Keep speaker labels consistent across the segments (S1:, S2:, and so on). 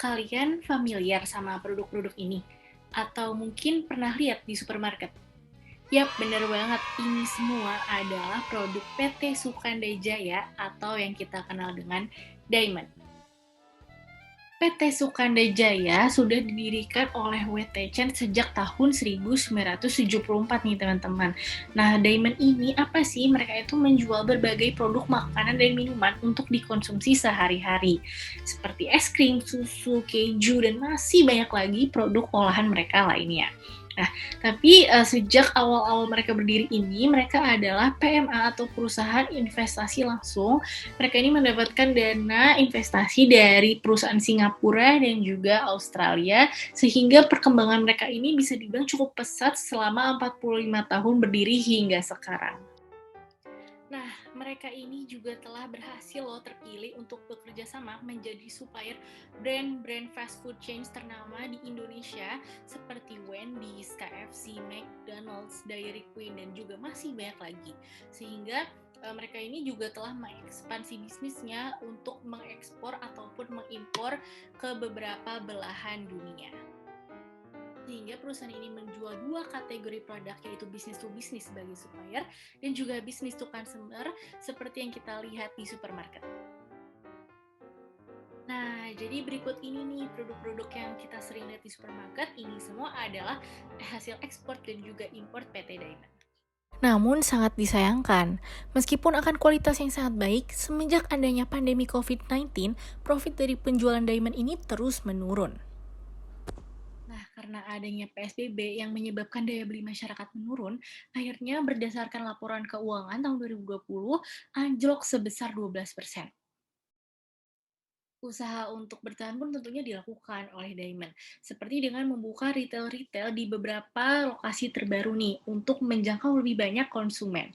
S1: kalian familiar sama produk-produk ini? Atau mungkin pernah lihat di supermarket? Yap, bener banget. Ini semua adalah produk PT Sukandai Jaya atau yang kita kenal dengan Diamond. PT Sukandai Jaya sudah didirikan oleh W.T. Chen sejak tahun 1974 nih teman-teman. Nah, Diamond ini apa sih? Mereka itu menjual berbagai produk makanan dan minuman untuk dikonsumsi sehari-hari. Seperti es krim, susu, keju, dan masih banyak lagi produk olahan mereka lainnya. Nah, tapi sejak awal-awal mereka berdiri ini, mereka adalah PMA atau perusahaan investasi langsung. Mereka ini mendapatkan dana investasi dari perusahaan Singapura dan juga Australia, sehingga perkembangan mereka ini bisa dibilang cukup pesat selama 45 tahun berdiri hingga sekarang. Nah, mereka ini juga telah berhasil loh terpilih untuk bekerja sama menjadi supplier brand-brand fast food chains ternama di Indonesia seperti Wendy's, KFC, McDonald's, Dairy Queen, dan juga masih banyak lagi. Sehingga mereka ini juga telah mengekspansi bisnisnya untuk mengekspor ataupun mengimpor ke beberapa belahan dunia. Sehingga perusahaan ini menjual dua kategori produk, yaitu bisnis to bisnis sebagai supplier dan juga bisnis to consumer seperti yang kita lihat di supermarket. Nah, jadi berikut ini nih produk-produk yang kita sering lihat di supermarket, ini semua adalah hasil ekspor dan juga import PT Diamond.
S2: Namun sangat disayangkan, meskipun akan kualitas yang sangat baik, semenjak adanya pandemi COVID-19, profit dari penjualan diamond ini terus menurun.
S1: Nah, karena adanya PSBB yang menyebabkan daya beli masyarakat menurun, akhirnya berdasarkan laporan keuangan tahun 2020, anjlok sebesar 12%. Usaha untuk bertahan pun tentunya dilakukan oleh Diamond, seperti dengan membuka retail-retail di beberapa lokasi terbaru nih untuk menjangkau lebih banyak konsumen.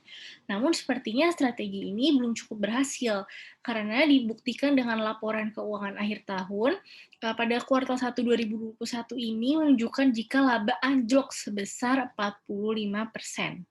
S1: Namun sepertinya strategi ini belum cukup berhasil karena dibuktikan dengan laporan keuangan akhir tahun pada kuartal 1 2021 ini menunjukkan jika laba anjlok sebesar 45%.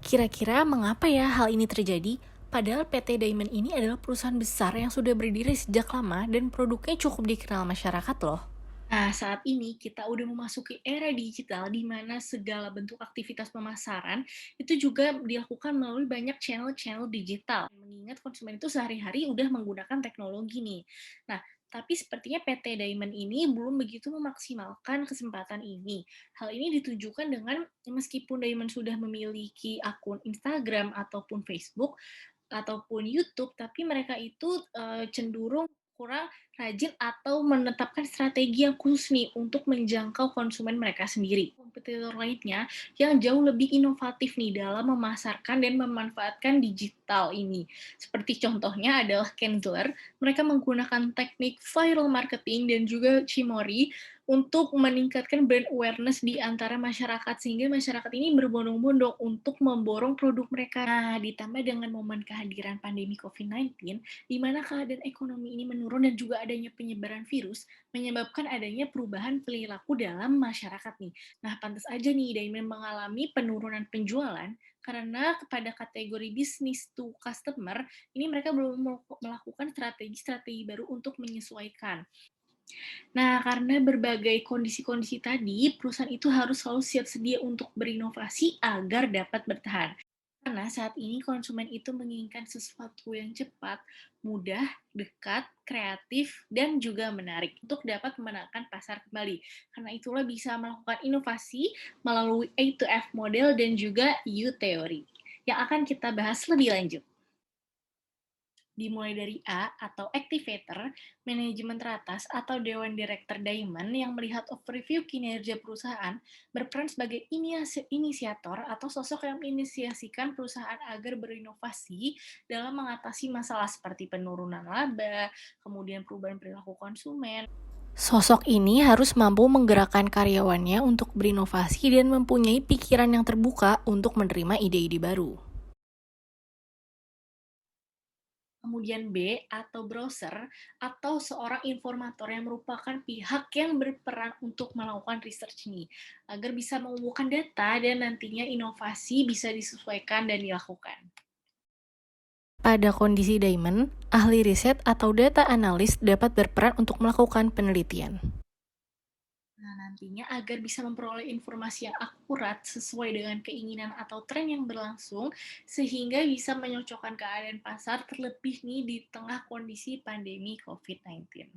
S2: Kira-kira mengapa ya hal ini terjadi? Padahal PT Diamond ini adalah perusahaan besar yang sudah berdiri sejak lama dan produknya cukup dikenal masyarakat loh.
S1: Nah, saat ini kita udah memasuki era digital di mana segala bentuk aktivitas pemasaran itu juga dilakukan melalui banyak channel-channel digital. Mengingat konsumen itu sehari-hari udah menggunakan teknologi nih. Nah, tapi sepertinya PT Diamond ini belum begitu memaksimalkan kesempatan ini. Hal ini ditujukan dengan meskipun Diamond sudah memiliki akun Instagram ataupun Facebook, ataupun YouTube, tapi mereka itu cenderung kurang rajin atau menetapkan strategi yang khusus nih untuk menjangkau konsumen mereka sendiri. Kompetitor lainnya yang jauh lebih inovatif nih dalam memasarkan dan memanfaatkan digital ini. Seperti contohnya adalah Kenzler, mereka menggunakan teknik viral marketing dan juga Cimory untuk meningkatkan brand awareness di antara masyarakat, sehingga masyarakat ini berbondong-bondong untuk memborong produk mereka. Nah, ditambah dengan momen kehadiran pandemi COVID-19, di mana keadaan ekonomi ini menurun dan juga adanya penyebaran virus, menyebabkan adanya perubahan perilaku dalam masyarakat nih. Nah, pantas aja nih Diamond mengalami penurunan penjualan karena kepada kategori bisnis to customer, ini mereka belum melakukan strategi-strategi baru untuk menyesuaikan. Nah, karena berbagai kondisi-kondisi tadi, perusahaan itu harus selalu siap sedia untuk berinovasi agar dapat bertahan. Karena saat ini konsumen itu menginginkan sesuatu yang cepat, mudah, dekat, kreatif, dan juga menarik untuk dapat memenangkan pasar kembali. Karena itulah bisa melakukan inovasi melalui A to F model dan juga U teori yang akan kita bahas lebih lanjut. Dimulai dari A atau activator, manajemen teratas atau dewan direktur Diamond yang melihat overview kinerja perusahaan berperan sebagai inisiator atau sosok yang menginisiasikan perusahaan agar berinovasi dalam mengatasi masalah seperti penurunan laba, kemudian perubahan perilaku konsumen.
S2: Sosok ini harus mampu menggerakkan karyawannya untuk berinovasi dan mempunyai pikiran yang terbuka untuk menerima ide-ide baru.
S1: Kemudian B atau browser atau seorang informator yang merupakan pihak yang berperan untuk melakukan research nih agar bisa mengumpulkan data dan nantinya inovasi bisa disesuaikan dan dilakukan.
S2: Pada kondisi diamond, ahli riset atau data analis dapat berperan untuk melakukan penelitian.
S1: Nah, nantinya agar bisa memperoleh informasi yang akurat sesuai dengan keinginan atau tren yang berlangsung, sehingga bisa menyocokkan keadaan pasar terlebih nih di tengah kondisi pandemi COVID-19.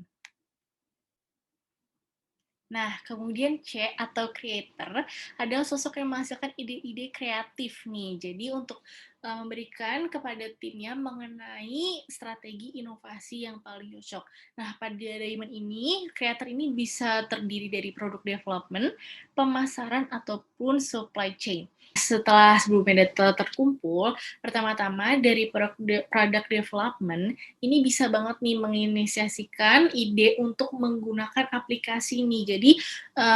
S1: Nah, kemudian C atau creator adalah sosok yang menghasilkan ide-ide kreatif nih. Jadi untuk memberikan kepada timnya mengenai strategi inovasi yang paling cocok. Nah, pada Diamond ini, creator ini bisa terdiri dari produk development, pemasaran, ataupun supply chain. Setelah sebelumnya data terkumpul, pertama-tama dari product development, ini bisa banget nih menginisiasikan ide untuk menggunakan aplikasi nih. Jadi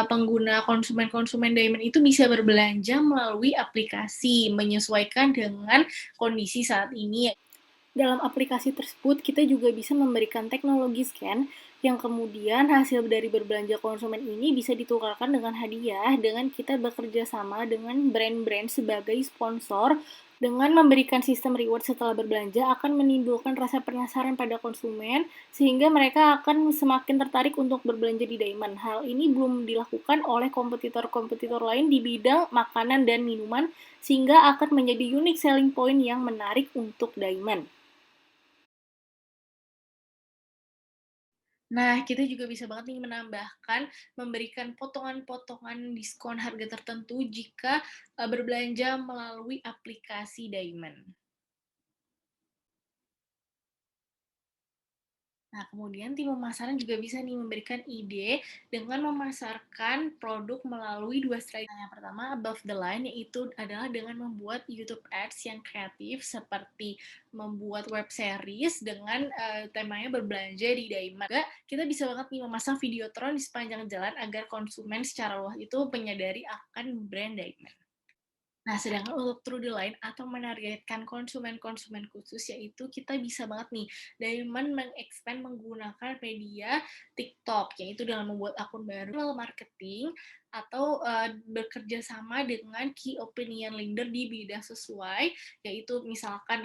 S1: pengguna konsumen-konsumen Diamond itu bisa berbelanja melalui aplikasi, menyesuaikan dengan kondisi saat ini. Dalam aplikasi tersebut, kita juga bisa memberikan teknologi scan yang kemudian hasil dari berbelanja konsumen ini bisa ditukarkan dengan hadiah dengan kita bekerja sama dengan brand-brand sebagai sponsor. Dengan memberikan sistem reward setelah berbelanja akan menimbulkan rasa penasaran pada konsumen sehingga mereka akan semakin tertarik untuk berbelanja di Diamond. Hal ini belum dilakukan oleh kompetitor-kompetitor lain di bidang makanan dan minuman sehingga akan menjadi unique selling point yang menarik untuk Diamond. Nah, kita juga bisa banget nih menambahkan, memberikan potongan-potongan diskon harga tertentu jika berbelanja melalui aplikasi Diamond. Nah, kemudian tim pemasaran juga bisa nih memberikan ide dengan memasarkan produk melalui dua strategi. Nah, yang pertama above the line yaitu adalah dengan membuat YouTube Ads yang kreatif seperti membuat web series dengan temanya berbelanja di Diamond. Juga kita bisa banget nih memasang videotron di sepanjang jalan agar konsumen secara luas itu menyadari akan brand Diamond. Nah, sedangkan untuk True the Line atau menargetkan konsumen-konsumen khusus, yaitu kita bisa banget nih, Diamond mengekspand menggunakan media TikTok, yaitu dengan membuat akun baru, marketing, atau bekerja sama dengan key opinion leader di bidang sesuai, yaitu misalkan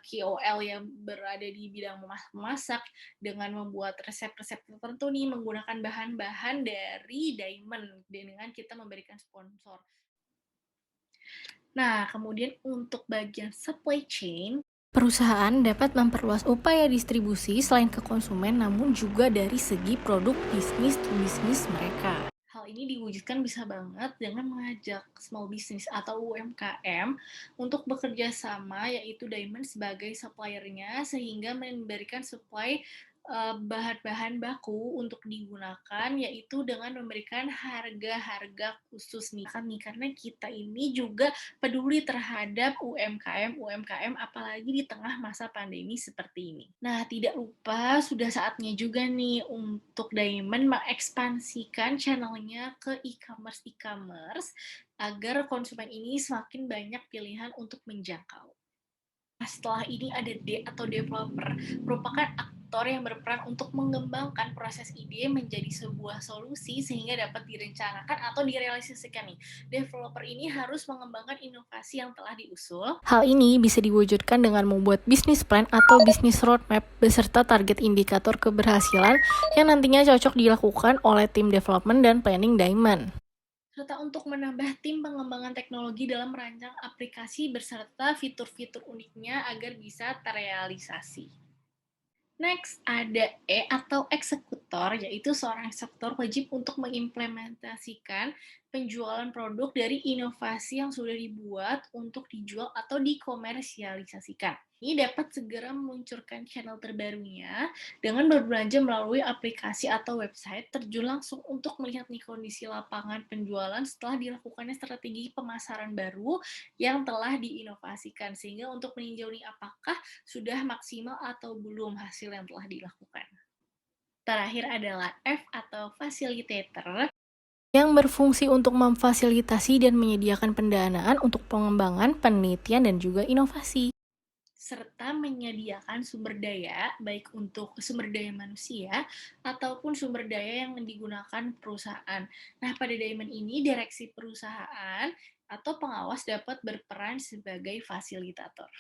S1: KOL yang berada di bidang memasak, dengan membuat resep-resep tertentu nih, menggunakan bahan-bahan dari Diamond, dengan kita memberikan sponsor. Nah, kemudian untuk bagian supply chain,
S2: Perusahaan dapat memperluas upaya distribusi selain ke konsumen namun juga dari segi produk bisnis to bisnis mereka.
S1: hal ini diwujudkan bisa banget dengan mengajak small business atau UMKM untuk bekerja sama, yaitu Diamond sebagai suppliernya, sehingga memberikan supply bahan-bahan baku untuk digunakan, yaitu dengan memberikan harga-harga khusus nih. Karena kita ini juga peduli terhadap UMKM apalagi di tengah masa pandemi seperti ini. Nah, tidak lupa sudah saatnya juga nih untuk Diamond mengekspansikan channelnya ke e-commerce agar konsumen ini semakin banyak pilihan untuk menjangkau. Nah, setelah ini ada D atau developer, merupakan aktor yang berperan untuk mengembangkan proses ide menjadi sebuah solusi sehingga dapat direncanakan atau direalisasikan nih. Developer ini harus mengembangkan inovasi yang telah diusul.
S2: Hal ini bisa diwujudkan dengan membuat bisnis plan atau bisnis roadmap beserta target indikator keberhasilan yang nantinya cocok dilakukan oleh tim development dan planning Diamond.
S1: Serta untuk menambah tim pengembangan teknologi dalam merancang aplikasi beserta fitur-fitur uniknya agar bisa terrealisasi. Next, ada E atau eksekutor, yaitu seorang eksekutor wajib untuk mengimplementasikan penjualan produk dari inovasi yang sudah dibuat untuk dijual atau dikomersialisasikan. Ini dapat segera meluncurkan channel terbarunya dengan berbelanja melalui aplikasi atau website, terjun langsung untuk melihat nih kondisi lapangan penjualan setelah dilakukannya strategi pemasaran baru yang telah diinovasikan, sehingga untuk meninjau nih apakah sudah maksimal atau belum hasil yang telah dilakukan. Terakhir adalah F atau facilitator,
S2: Yang berfungsi untuk memfasilitasi dan menyediakan pendanaan untuk pengembangan, penelitian, dan juga inovasi.
S1: serta menyediakan sumber daya, baik untuk sumber daya manusia ataupun sumber daya yang digunakan perusahaan. Nah, pada Diamond ini, direksi perusahaan atau pengawas dapat berperan sebagai fasilitator.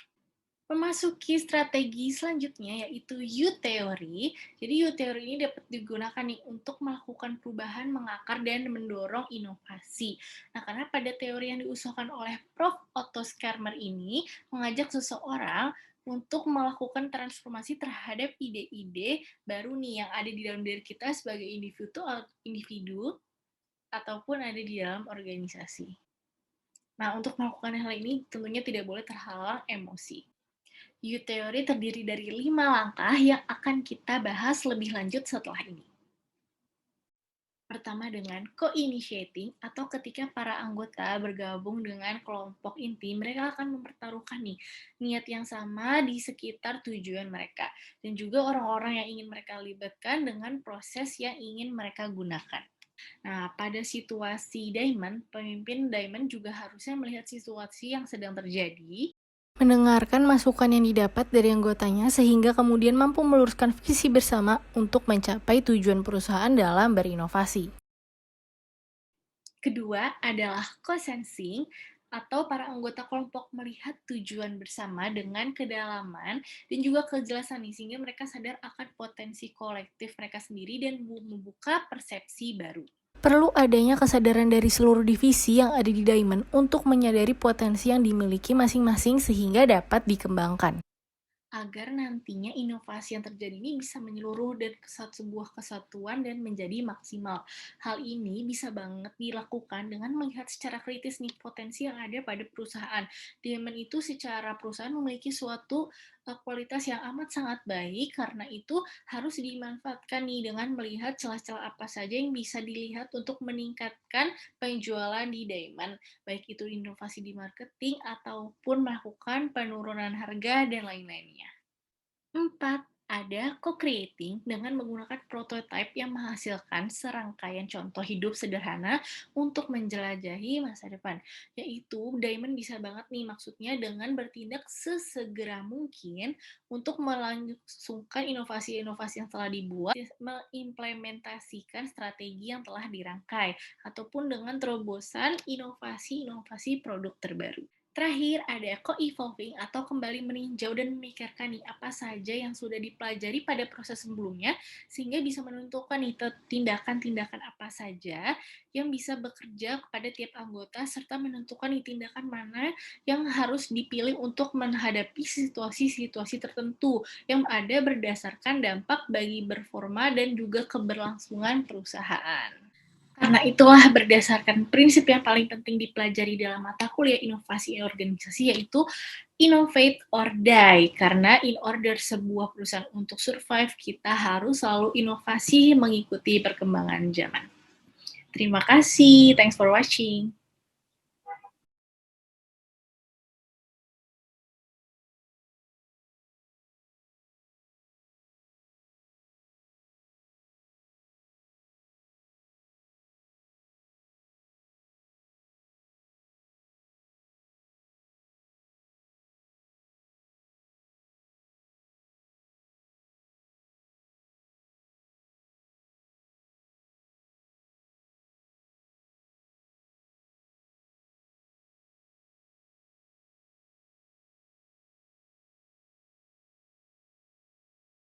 S1: Memasuki strategi selanjutnya yaitu U-Theory. Jadi U-Theory ini dapat digunakan nih untuk melakukan perubahan mengakar dan mendorong inovasi. Nah, karena pada teori yang diusulkan oleh Prof. Otto Scharmer ini mengajak seseorang untuk melakukan transformasi terhadap ide-ide baru nih yang ada di dalam diri kita sebagai individu ataupun ada di dalam organisasi. Nah, untuk melakukan hal ini tentunya tidak boleh terhalang emosi. U-Theory terdiri dari 5 langkah yang akan kita bahas lebih lanjut setelah ini. Pertama dengan co-initiating atau ketika para anggota bergabung dengan kelompok inti, mereka akan mempertaruhkan nih niat yang sama di sekitar tujuan mereka dan juga orang-orang yang ingin mereka libatkan dengan proses yang ingin mereka gunakan. Nah, pada situasi Diamond, pemimpin Diamond juga harusnya melihat situasi yang sedang terjadi.
S2: Mendengarkan masukan yang didapat dari anggotanya sehingga kemudian mampu meluruskan visi bersama untuk mencapai tujuan perusahaan dalam berinovasi.
S1: Kedua adalah co-sensing atau para anggota kelompok melihat tujuan bersama dengan kedalaman dan juga kejelasan nih, sehingga mereka sadar akan potensi kolektif mereka sendiri dan membuka persepsi baru.
S2: Perlu adanya kesadaran dari seluruh divisi yang ada di Diamond untuk menyadari potensi yang dimiliki masing-masing sehingga dapat dikembangkan.
S1: Agar nantinya inovasi yang terjadi ini bisa menyeluruh dan sebuah kesatuan dan menjadi maksimal. Hal ini bisa banget dilakukan dengan melihat secara kritis nih potensi yang ada pada perusahaan. Diamond itu secara perusahaan memiliki suatu kualitas yang amat sangat baik, karena itu harus dimanfaatkan nih dengan melihat celah-celah apa saja yang bisa dilihat untuk meningkatkan penjualan di Diamond, baik itu inovasi di marketing ataupun melakukan penurunan harga dan lain-lainnya. 4. Ada co-creating dengan menggunakan prototype yang menghasilkan serangkaian contoh hidup sederhana untuk menjelajahi masa depan. Yaitu, Diamond bisa banget nih maksudnya dengan bertindak sesegera mungkin untuk melangsungkan inovasi-inovasi yang telah dibuat, mengimplementasikan strategi yang telah dirangkai, ataupun dengan terobosan inovasi-inovasi produk terbaru. Terakhir, ada co-evolving atau kembali meninjau dan memikirkan nih apa saja yang sudah dipelajari pada proses sebelumnya, sehingga bisa menentukan nih tindakan-tindakan apa saja yang bisa bekerja kepada tiap anggota, serta menentukan nih tindakan mana yang harus dipilih untuk menghadapi situasi-situasi tertentu yang ada berdasarkan dampak bagi performa dan juga keberlangsungan perusahaan. Karena itulah berdasarkan prinsip yang paling penting dipelajari dalam mata kuliah inovasi organisasi, yaitu innovate or die. Karena in order sebuah perusahaan untuk survive, kita harus selalu inovasi mengikuti perkembangan zaman. Terima kasih, thanks for watching.